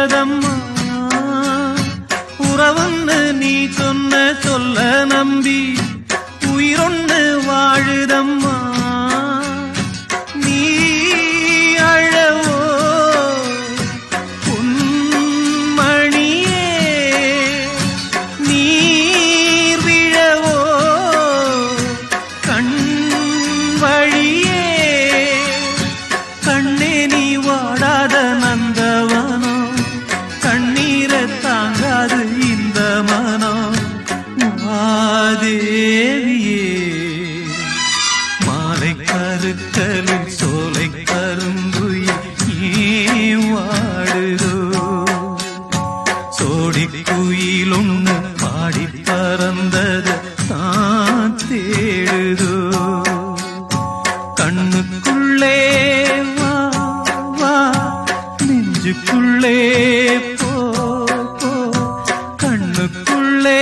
உள்ளதம்மா உறவுன்னு நீ சொன்ன சொல்ல நம்பி உயிரொன்னு வாழுதம்மா நீ அழவோ பொன்மணியே நீர் விழவோ கண் வழியே கண்ணே நீ வாடாத நந்தவனோ கண்ணீரை தாங்காது இந்த மனோ மாதேவியே மாலை கருத்தலில் சோலை கரும்புயில் வாடுதோ சோடி குயில் ஒண்ணு பாடி பறந்தது தான் தேடுதோ கண்ணுக்குள்ளே வா வா நெஞ்சுக்குள்ளே போ போ கண்ணுக்குள்ளே